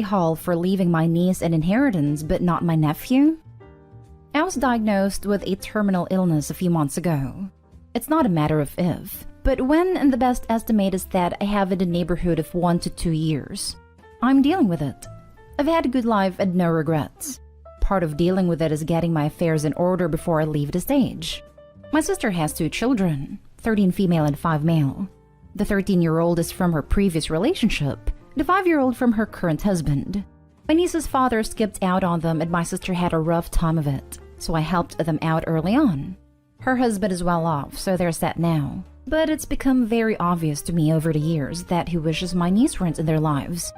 Hall for leaving my niece an inheritance but not my nephew? I was diagnosed with a terminal illness a few months ago. It's not a matter of if, but when, and the best estimate is that I have in the neighborhood of 1 to 2 years. I'm dealing with it. I've had a good life and no regrets. Part of dealing with it is getting my affairs in order before I leave the stage. My sister has 2 children, 13 female and 5 male. The 13-year-old is from her previous relationship, the 5-year-old from her current husband. My niece's father skipped out on them and my sister had a rough time of it, so I helped them out early on. Her husband is well off, so they're set now. But it's become very obvious to me over the years that he wishes my niece weren't in their lives.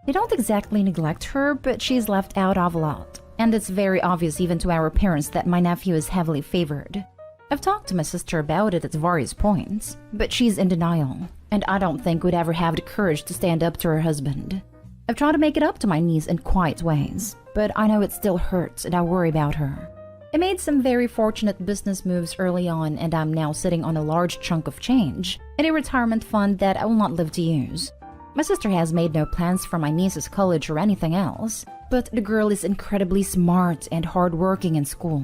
They don't exactly neglect her, but she's left out of a lot. And it's very obvious even to our parents that my nephew is heavily favored. I've talked to my sister about it at various points, but she's in denial, and I don't think would ever have the courage to stand up to her husband. I've tried to make it up to my niece in quiet ways, but I know it still hurts and I worry about her. I made some very fortunate business moves early on and I'm now sitting on a large chunk of change and a retirement fund that I will not live to use. My sister has made no plans for my niece's college or anything else, but the girl is incredibly smart and hardworking in school,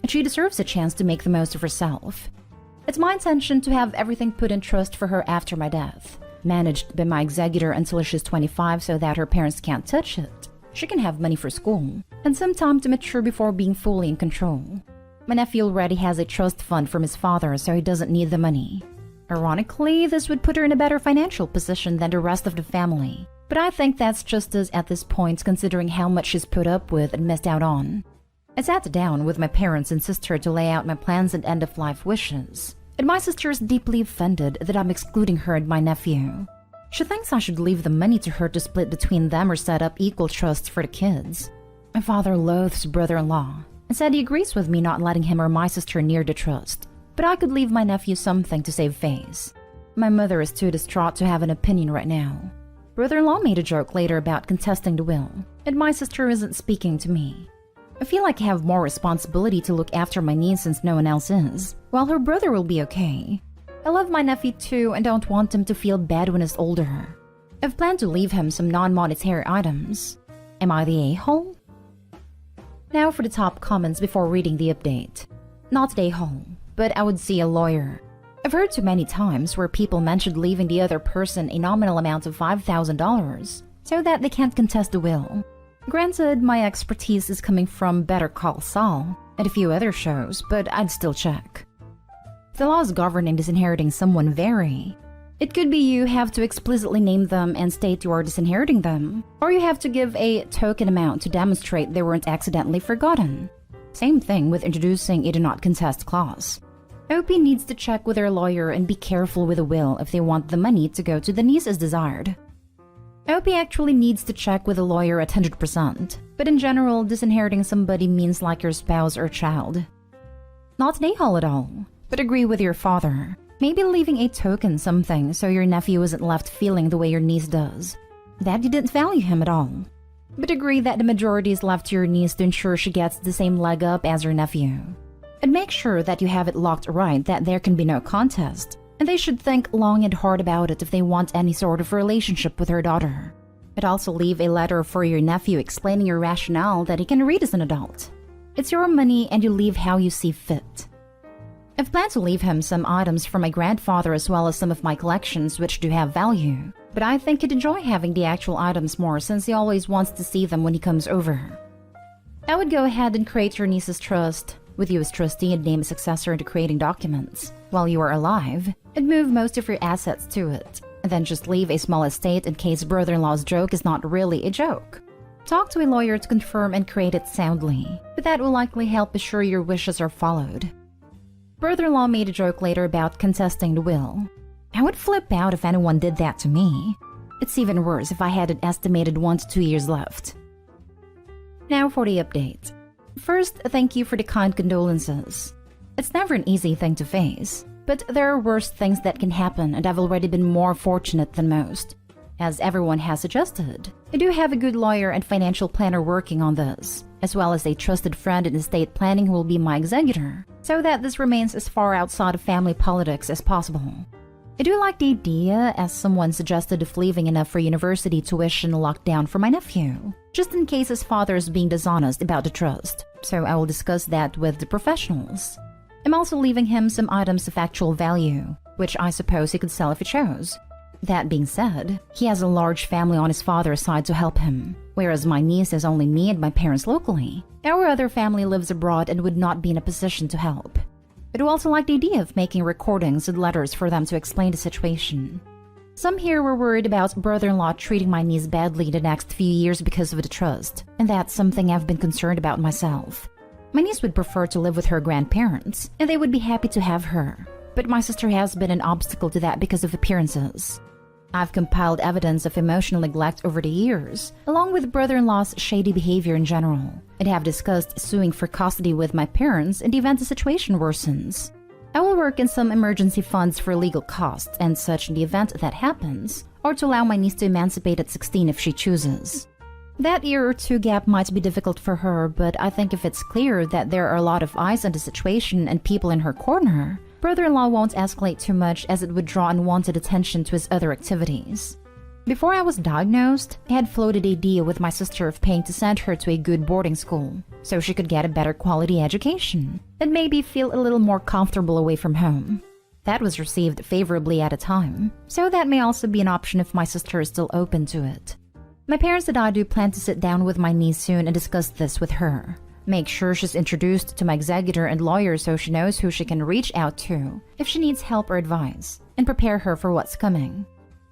and she deserves a chance to make the most of herself. It's my intention to have everything put in trust for her after my death, managed by my executor until she's 25 so that her parents can't touch it. She can have money for school, and some time to mature before being fully in control. My nephew already has a trust fund from his father, so he doesn't need the money. Ironically, this would put her in a better financial position than the rest of the family, but I think that's just as at this point considering how much she's put up with and missed out on. I sat down with my parents and sister to lay out my plans and end-of-life wishes, and my sister is deeply offended that I'm excluding her and my nephew. She thinks I should leave the money to her to split between them or set up equal trusts for the kids. My father loathes brother-in-law and said he agrees with me not letting him or my sister near the trust, but I could leave my nephew something to save face. My mother is too distraught to have an opinion right now. Brother-in-law made a joke later about contesting the will, and my sister isn't speaking to me. I feel like I have more responsibility to look after my niece since no one else is, while her brother will be okay. I love my nephew too and don't want him to feel bad when he's older. I've planned to leave him some non-monetary items. Am I the a-hole? Now for the top comments before reading the update. Not the a-hole, but I would see a lawyer. I've heard too many times where people mentioned leaving the other person a nominal amount of $5,000 so that they can't contest the will. Granted, my expertise is coming from Better Call Saul and a few other shows, but I'd still check. The laws governing disinheriting someone vary. It could be you have to explicitly name them and state you are disinheriting them, or you have to give a token amount to demonstrate they weren't accidentally forgotten. Same thing with introducing a do not contest clause. OP needs to check with their lawyer and be careful with a will if they want the money to go to the niece as desired. OP actually needs to check with a lawyer at 100%, but in general, disinheriting somebody means like your spouse or child. Not an a-hole at all, but agree with your father. Maybe leaving a token something so your nephew isn't left feeling the way your niece does, that you didn't value him at all. But agree that the majority is left to your niece to ensure she gets the same leg up as your nephew. And make sure that you have it locked right that there can be no contest, and they should think long and hard about it if they want any sort of relationship with her daughter. But also leave a letter for your nephew explaining your rationale that he can read as an adult. It's your money and you leave how you see fit. I've planned to leave him some items from my grandfather as well as some of my collections which do have value, but I think he'd enjoy having the actual items more since he always wants to see them when he comes over. I would go ahead and create your niece's trust, with you as trustee and name a successor into creating documents, while you are alive, and move most of your assets to it, and then just leave a small estate in case brother-in-law's joke is not really a joke. Talk to a lawyer to confirm and create it soundly, but that will likely help assure your wishes are followed. Brother-in-law made a joke later about contesting the will. I would flip out if anyone did that to me. It's even worse if I had an estimated 1 to 2 years left. Now for the update. First, thank you for the kind condolences. It's never an easy thing to face, but there are worse things that can happen and I've already been more fortunate than most. As everyone has suggested, I do have a good lawyer and financial planner working on this, as well as a trusted friend in estate planning who will be my executor, so that this remains as far outside of family politics as possible. I do like the idea, as someone suggested, of leaving enough for university tuition locked down for my nephew, just in case his father is being dishonest about the trust, so I will discuss that with the professionals. I'm also leaving him some items of actual value, which I suppose he could sell if he chose. That being said, he has a large family on his father's side to help him, whereas my niece is only me and my parents locally. Our other family lives abroad and would not be in a position to help. I do also like the idea of making recordings and letters for them to explain the situation. Some here were worried about brother-in-law treating my niece badly the next few years because of the trust, and that's something I've been concerned about myself. My niece would prefer to live with her grandparents, and they would be happy to have her, but my sister has been an obstacle to that because of appearances. I've compiled evidence of emotional neglect over the years, along with brother-in-law's shady behavior in general, and have discussed suing for custody with my parents in the event the situation worsens. I will work in some emergency funds for legal costs and such in the event that happens, or to allow my niece to emancipate at 16 if she chooses. That year or two gap might be difficult for her, but I think if it's clear that there are a lot of eyes on the situation and people in her corner, brother-in-law won't escalate too much, as it would draw unwanted attention to his other activities. Before I was diagnosed, I had floated the idea with my sister of paying to send her to a good boarding school, so she could get a better quality education, and maybe feel a little more comfortable away from home. That was received favorably at a time, so that may also be an option if my sister is still open to it. My parents and I do plan to sit down with my niece soon and discuss this with her. Make sure she's introduced to my executor and lawyer so she knows who she can reach out to if she needs help or advice, and prepare her for what's coming.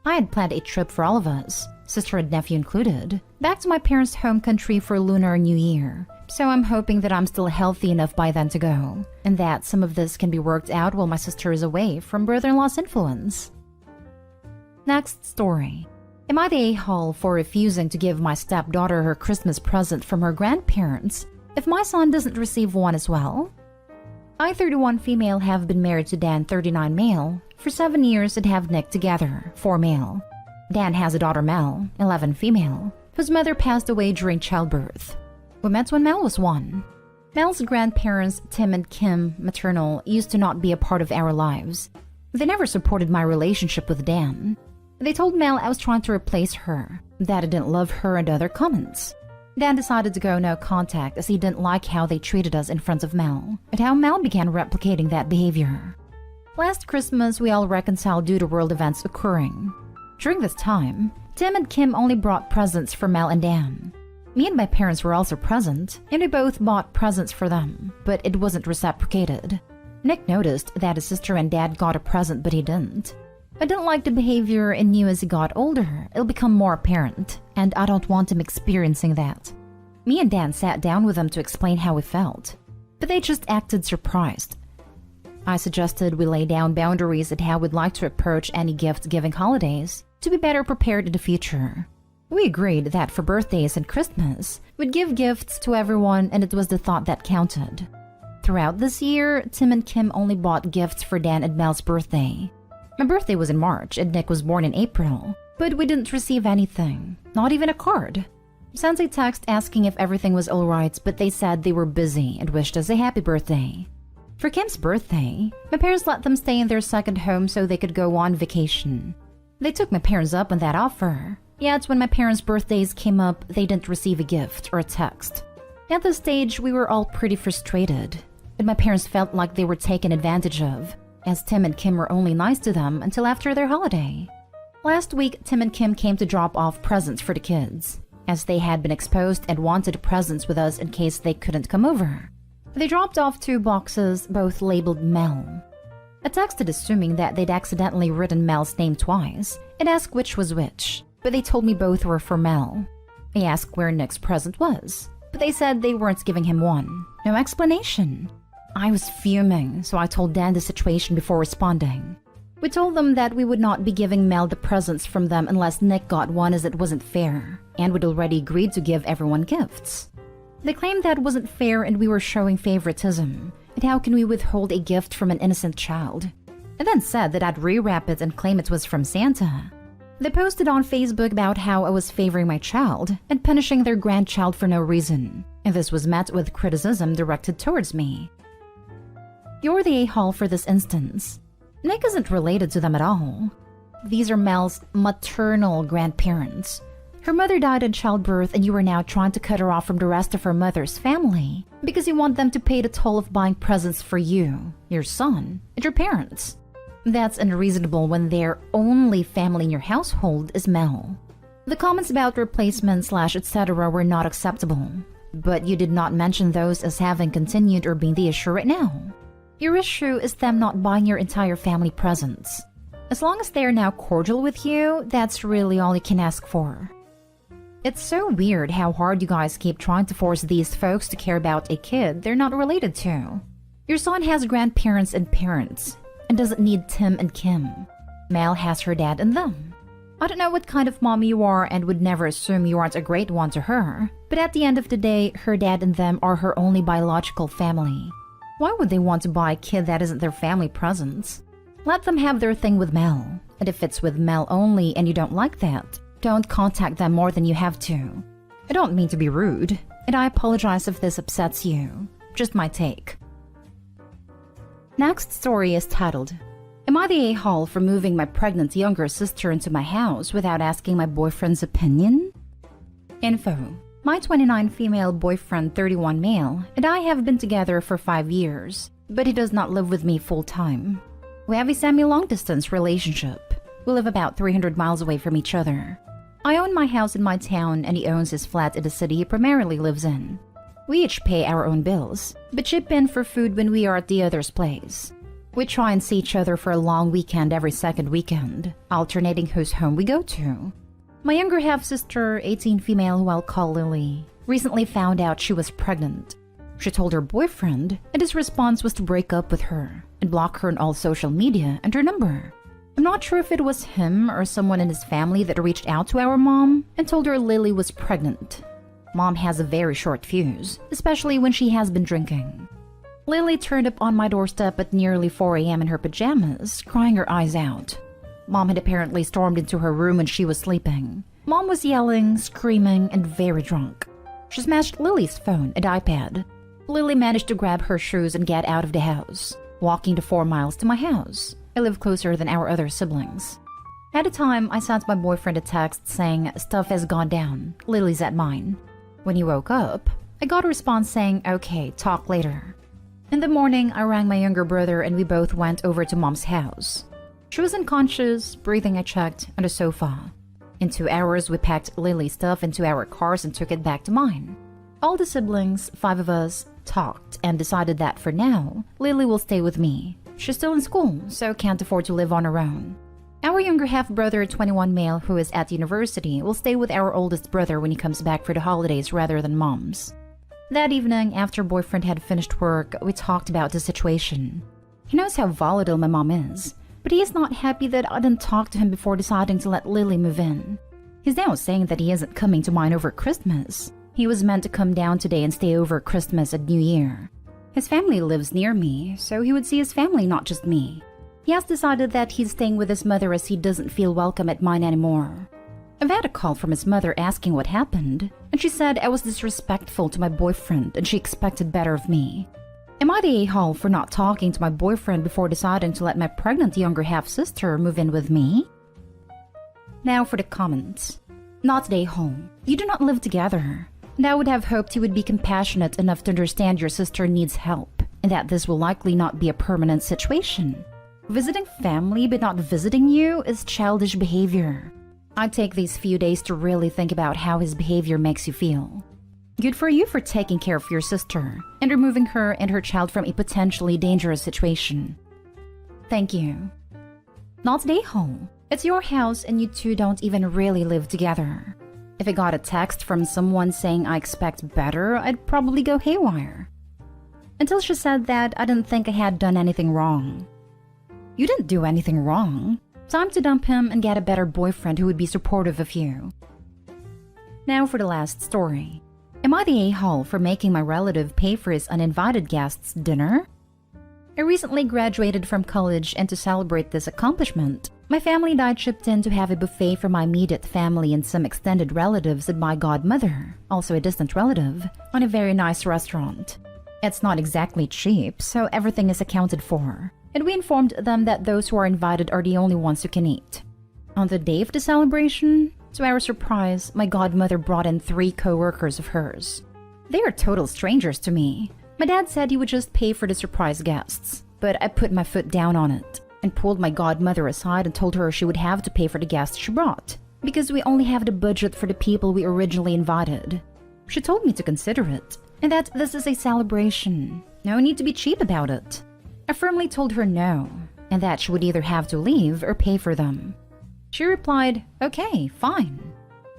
I had planned a trip for all of us, sister and nephew included, back to my parents' home country for Lunar New Year, so I'm hoping that I'm still healthy enough by then to go, and that some of this can be worked out while my sister is away from brother-in-law's influence. Next story. Am I the a-hole for refusing to give my stepdaughter her Christmas present from her grandparents if my son doesn't receive one as well? I, 31 female, have been married to Dan, 39 male, for 7 years and have Nick together, 4 male. Dan has a daughter, Mel, 11 female, whose mother passed away during childbirth. We met when Mel was 1. Mel's grandparents, Tim and Kim, maternal, used to not be a part of our lives. They never supported my relationship with Dan. They told Mel I was trying to replace her, that I didn't love her, and other comments. Dan decided to go no contact as he didn't like how they treated us in front of Mel, and how Mel began replicating that behavior. Last Christmas, we all reconciled due to world events occurring. During this time, Tim and Kim only brought presents for Mel and Dan. Me and my parents were also present, and we both bought presents for them, but it wasn't reciprocated. Nick noticed that his sister and dad got a present, but he didn't. I didn't like the behavior and knew as he got older, it'll become more apparent, and I don't want him experiencing that. Me and Dan sat down with them to explain how we felt, but they just acted surprised. I suggested we lay down boundaries at how we'd like to approach any gift-giving holidays to be better prepared in the future. We agreed that for birthdays and Christmas, we'd give gifts to everyone, and it was the thought that counted. Throughout this year, Tim and Kim only bought gifts for Dan and Mel's birthday. My birthday was in March and Nick was born in April, but we didn't receive anything, not even a card. Sent a text asking if everything was alright, but they said they were busy and wished us a happy birthday. For Kim's birthday, my parents let them stay in their second home so they could go on vacation. They took my parents up on that offer, yet when my parents' birthdays came up, they didn't receive a gift or a text. At this stage, we were all pretty frustrated, and my parents felt like they were taken advantage of, as Tim and Kim were only nice to them until after their holiday. Last week, Tim and Kim came to drop off presents for the kids, as they had been exposed and wanted presents with us in case they couldn't come over. They dropped off 2 boxes, both labeled Mel. I texted assuming that they'd accidentally written Mel's name twice, and asked which was which, but they told me both were for Mel. I asked where Nick's present was, but they said they weren't giving him one. No explanation. I was fuming, so I told Dan the situation before responding. We told them that we would not be giving Mel the presents from them unless Nick got one, as it wasn't fair, and we'd already agreed to give everyone gifts. They claimed that wasn't fair and we were showing favoritism, and how can we withhold a gift from an innocent child? And then said that I'd rewrap it and claim it was from Santa. They posted on Facebook about how I was favoring my child and punishing their grandchild for no reason, and this was met with criticism directed towards me. You're the a-hole for this instance. Nick isn't related to them at all. These are Mel's maternal grandparents. Her mother died in childbirth and you are now trying to cut her off from the rest of her mother's family because you want them to pay the toll of buying presents for you, your son, and your parents. That's unreasonable when their only family in your household is Mel. The comments about replacement / etc. were not acceptable, but you did not mention those as having continued or being the issue right now. Your issue is them not buying your entire family presents. As long as they are now cordial with you, that's really all you can ask for. It's so weird how hard you guys keep trying to force these folks to care about a kid they're not related to. Your son has grandparents and parents, and doesn't need Tim and Kim. Mel has her dad and them. I don't know what kind of mom you are and would never assume you aren't a great one to her, but at the end of the day, her dad and them are her only biological family. Why would they want to buy a kid that isn't their family presents? Let them have their thing with Mel, and if it's with Mel only and you don't like that, don't contact them more than you have to. I don't mean to be rude, and I apologize if this upsets you. Just my take. Next story is titled, Am I the a-hole for moving my pregnant younger sister into my house without asking my boyfriend's opinion? Info. My 29 female boyfriend, 31 male, and I have been together for 5 years, but he does not live with me full-time. We have a semi-long distance relationship. We live about 300 miles away from each other. I own my house in my town and he owns his flat in the city he primarily lives in. We each pay our own bills, but chip in for food when we are at the other's place. We try and see each other for a long weekend every second weekend, alternating whose home we go to. My younger half-sister, 18 female who I'll call Lily, recently found out she was pregnant. She told her boyfriend, and his response was to break up with her and block her on all social media and her number. I'm not sure if it was him or someone in his family that reached out to our mom and told her Lily was pregnant. Mom has a very short fuse, especially when she has been drinking. Lily turned up on my doorstep at nearly 4 a.m. in her pajamas, crying her eyes out. Mom had apparently stormed into her room when she was sleeping. Mom was yelling, screaming, and very drunk. She smashed Lily's phone and iPad. Lily managed to grab her shoes and get out of the house, walking the 4 miles to my house. I live closer than our other siblings. At the time, I sent my boyfriend a text saying, "Stuff has gone down. Lily's at mine." When he woke up, I got a response saying, "Okay, talk later." In the morning, I rang my younger brother and we both went over to Mom's house. She was unconscious, breathing I checked, on the sofa. In 2 hours, we packed Lily's stuff into our cars and took it back to mine. All the siblings, 5 of us, talked and decided that for now, Lily will stay with me. She's still in school, so can't afford to live on her own. Our younger half-brother, 21 male, who is at university, will stay with our oldest brother when he comes back for the holidays rather than Mom's. That evening, after boyfriend had finished work, we talked about the situation. He knows how volatile my mom is, but he is not happy that I didn't talk to him before deciding to let Lily move in. He's now saying that he isn't coming to mine over Christmas. He was meant to come down today and stay over Christmas and New Year. His family lives near me, so he would see his family, not just me. He has decided that he's staying with his mother as he doesn't feel welcome at mine anymore. I've had a call from his mother asking what happened, and she said I was disrespectful to my boyfriend and she expected better of me. Am I the a-hole for not talking to my boyfriend before deciding to let my pregnant younger half-sister move in with me? Now for the comments. Not the a-hole. You do not live together. And I would have hoped you would be compassionate enough to understand your sister needs help, and that this will likely not be a permanent situation. Visiting family but not visiting you is childish behavior. I'd take these few days to really think about how his behavior makes you feel. Good for you for taking care of your sister and removing her and her child from a potentially dangerous situation. Thank you. Not the a-hole. It's your house and you two don't even really live together. If I got a text from someone saying I expect better, I'd probably go haywire. Until she said that, I didn't think I had done anything wrong. You didn't do anything wrong. Time to dump him and get a better boyfriend who would be supportive of you. Now for the last story. Am I the a-hole for making my relative pay for his uninvited guests' dinner? I recently graduated from college, and to celebrate this accomplishment, my family and I chipped in to have a buffet for my immediate family and some extended relatives and my godmother, also a distant relative, on a very nice restaurant. It's not exactly cheap, so everything is accounted for. and we informed them that those who are invited are the only ones who can eat. On the day of the celebration, to our surprise, my godmother brought in 3 co-workers of hers. They are total strangers to me. My dad said he would just pay for the surprise guests, but I put my foot down on it and pulled my godmother aside and told her she would have to pay for the guests she brought, because we only have the budget for the people we originally invited. She told me to consider it, and that this is a celebration. No need to be cheap about it. I firmly told her no, and that she would either have to leave or pay for them. She replied, okay, fine.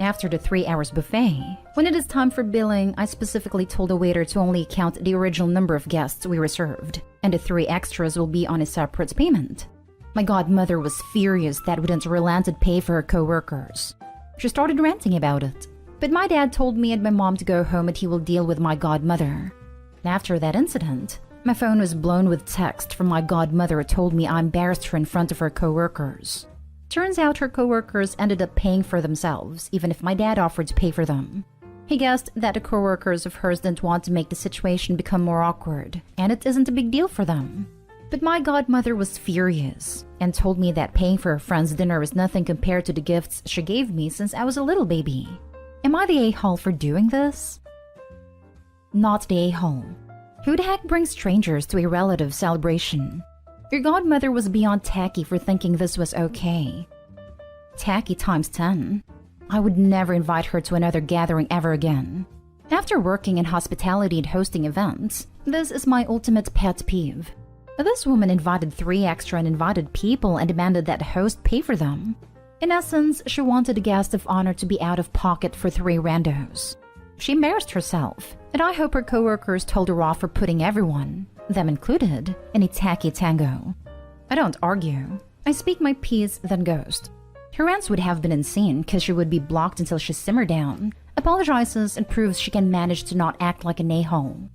After the 3 hours buffet, when it is time for billing, I specifically told the waiter to only count the original number of guests we reserved, and the 3 extras will be on a separate payment. My godmother was furious that we didn't relent and pay for her co-workers. She started ranting about it, but my dad told me and my mom to go home and he will deal with my godmother. After that incident, my phone was blown with text from my godmother who told me I embarrassed her in front of her co-workers. Turns out her co-workers ended up paying for themselves, even if my dad offered to pay for them. He guessed that the co-workers of hers didn't want to make the situation become more awkward, and it isn't a big deal for them. But my godmother was furious, and told me that paying for her friend's dinner was nothing compared to the gifts she gave me since I was a little baby. Am I the a-hole for doing this? Not the a-hole. Who the heck brings strangers to a relative celebration? Your godmother was beyond tacky for thinking this was okay. Tacky times 10. I would never invite her to another gathering ever again. After working in hospitality and hosting events, this is my ultimate pet peeve. This woman invited 3 extra uninvited people and demanded that the host pay for them. In essence, she wanted the guest of honor to be out of pocket for 3 randos. She embarrassed herself, and I hope her co-workers told her off for putting everyone, them included, in a tacky tango. I don't argue. I speak my piece, then ghost. Her rants would have been insane because she would be blocked until she simmered down, apologizes, and proves she can manage to not act like an a-hole.